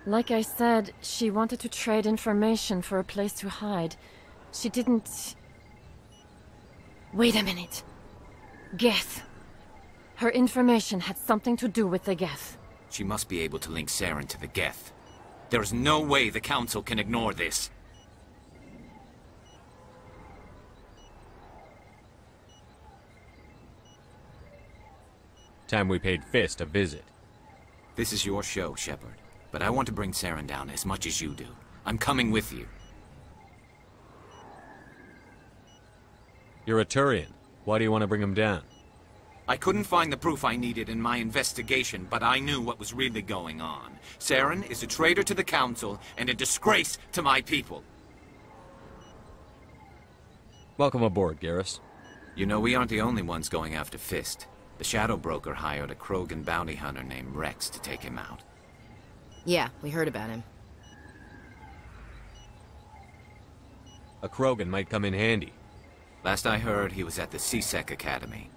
Like I said, she wanted to trade information for a place to hide. She didn't... Wait a minute. Geth. Her information had something to do with the Geth. She must be able to link Saren to the Geth. There is no way the Council can ignore this. Time we paid Fist a visit. This is your show, Shepard. But I want to bring Saren down as much as you do. I'm coming with you. You're a Turian. Why do you want to bring him down? I couldn't find the proof I needed in my investigation, but I knew what was really going on. Saren is a traitor to the Council and a disgrace to my people. Welcome aboard, Garrus. You know, we aren't the only ones going after Fist. The Shadow Broker hired a Krogan bounty hunter named Rex to take him out. Yeah, we heard about him. A Krogan might come in handy. Last I heard, he was at the CSEC Academy.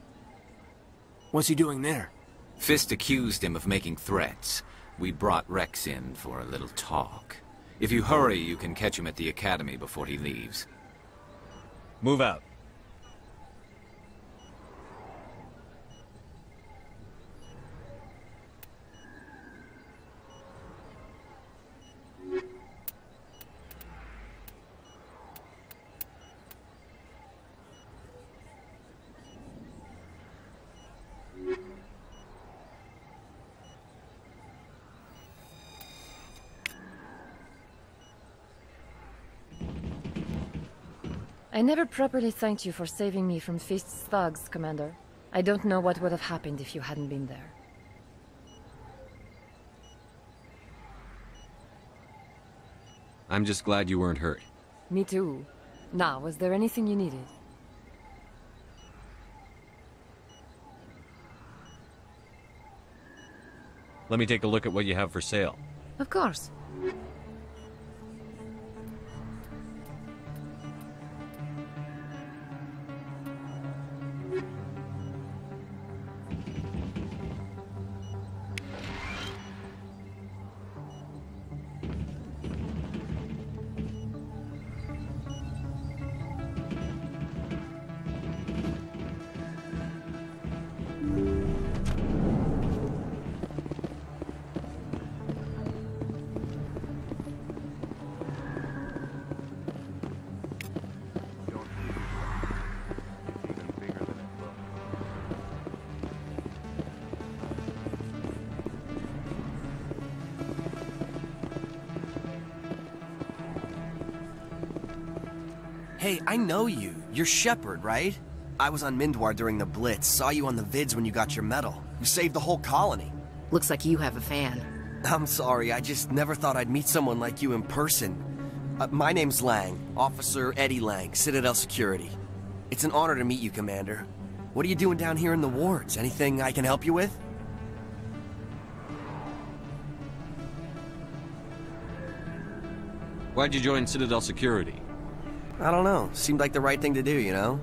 What's he doing there? Fist accused him of making threats. We brought Rex in for a little talk. If you hurry, you can catch him at the Academy before he leaves. Move out. I never properly thanked you for saving me from Fist's thugs, Commander. I don't know what would have happened if you hadn't been there. I'm just glad you weren't hurt. Me too. Now, was there anything you needed? Let me take a look at what you have for sale. Of course. Hey, I know you. You're Shepard, right? I was on Mindwar during the Blitz, saw you on the vids when you got your medal. You saved the whole colony. Looks like you have a fan. I'm sorry, I just never thought I'd meet someone like you in person. My name's Lang, Officer Eddie Lang, Citadel Security. It's an honor to meet you, Commander. What are you doing down here in the wards? Anything I can help you with? Why'd you join Citadel Security? I don't know. Seemed like the right thing to do, you know?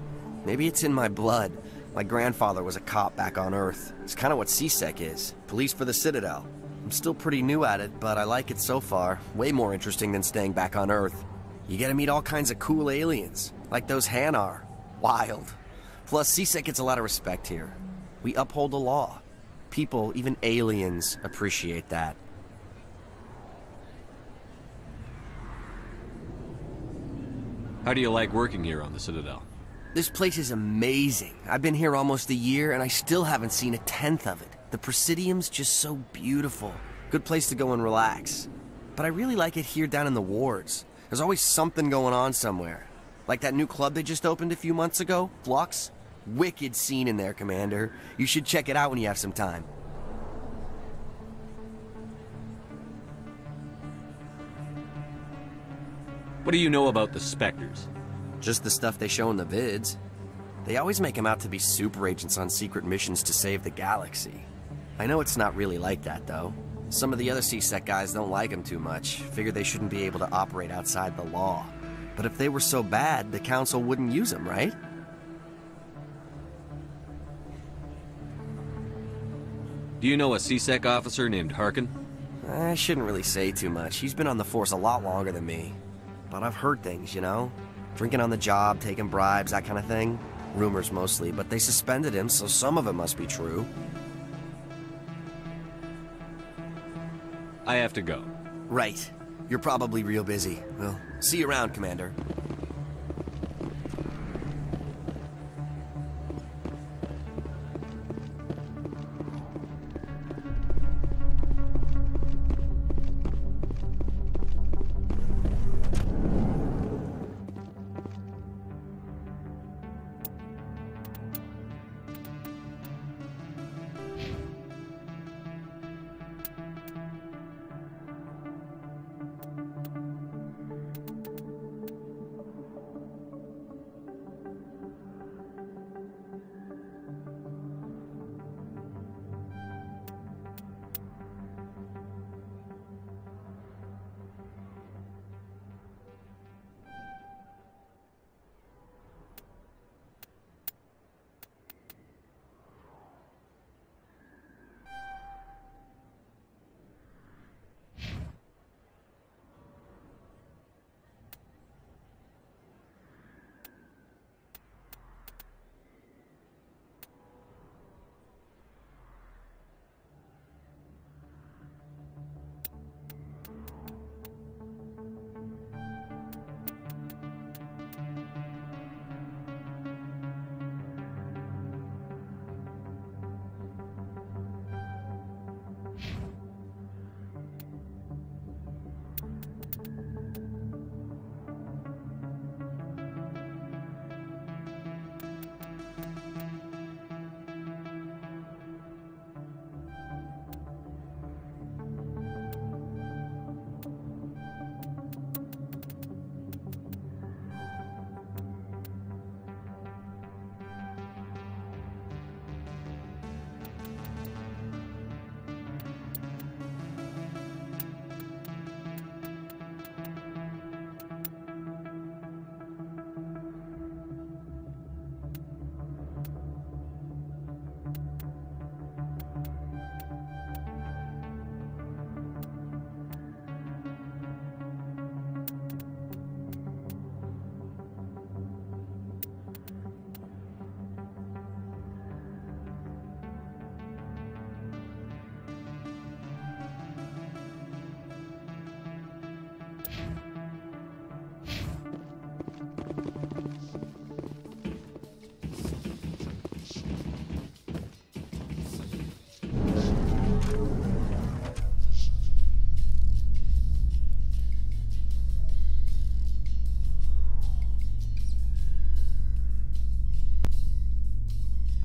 Maybe it's in my blood. My grandfather was a cop back on Earth. It's kind of what CSEC is. Police for the Citadel. I'm still pretty new at it, but I like it so far. Way more interesting than staying back on Earth. You get to meet all kinds of cool aliens, like those Hanar. Wild. Plus, CSEC gets a lot of respect here. We uphold the law. People, even aliens, appreciate that. How do you like working here on the Citadel? This place is amazing. I've been here almost a year, and I still haven't seen a tenth of it. The Presidium's just so beautiful. Good place to go and relax. But I really like it here down in the wards. There's always something going on somewhere. Like that new club they just opened a few months ago, Flux? Wicked scene in there, Commander. You should check it out when you have some time. What do you know about the Spectres? Just the stuff they show in the vids. They always make them out to be super agents on secret missions to save the galaxy. I know it's not really like that, though. Some of the other C-Sec guys don't like them too much, figure they shouldn't be able to operate outside the law. But if they were so bad, the Council wouldn't use them, right? Do you know a C-Sec officer named Harkin? I shouldn't really say too much. He's been on the force a lot longer than me. But I've heard things, you know? Drinking on the job, taking bribes, that kind of thing. Rumors mostly, but they suspended him, so some of it must be true. I have to go. Right. You're probably real busy. Well, see you around, Commander.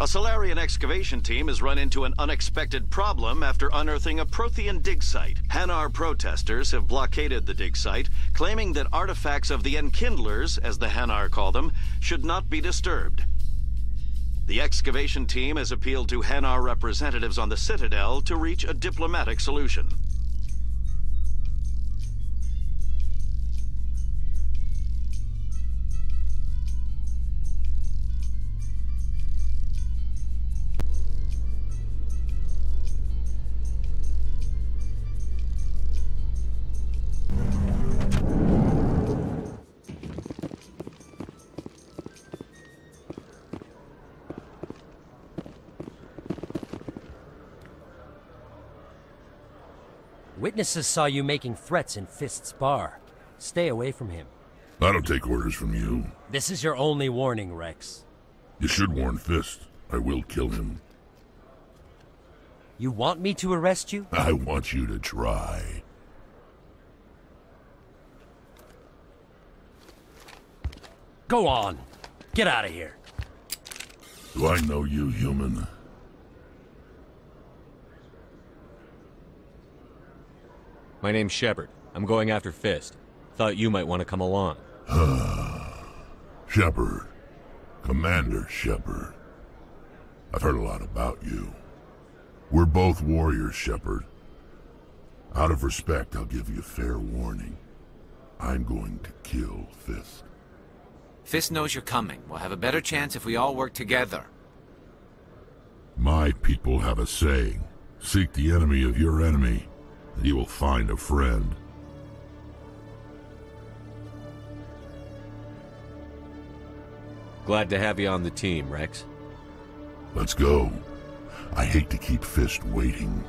A Solarian excavation team has run into an unexpected problem after unearthing a Prothean dig site. Hanar protesters have blockaded the dig site, claiming that artifacts of the Enkindlers, as the Hanar call them, should not be disturbed. The excavation team has appealed to Hanar representatives on the Citadel to reach a diplomatic solution. Witnesses saw you making threats in Fist's bar. Stay away from him. I don't take orders from you. This is your only warning, Rex. You should warn Fist. I will kill him. You want me to arrest you? I want you to try. Go on. Get out of here. Do I know you, human? My name's Shepard. I'm going after Fist. Thought you might want to come along. Shepard. Commander Shepard. I've heard a lot about you. We're both warriors, Shepard. Out of respect, I'll give you fair warning. I'm going to kill Fist. Fist knows you're coming. We'll have a better chance if we all work together. My people have a saying. Seek the enemy of your enemy, and you will find a friend. Glad to have you on the team, Rex. Let's go. I hate to keep Fist waiting.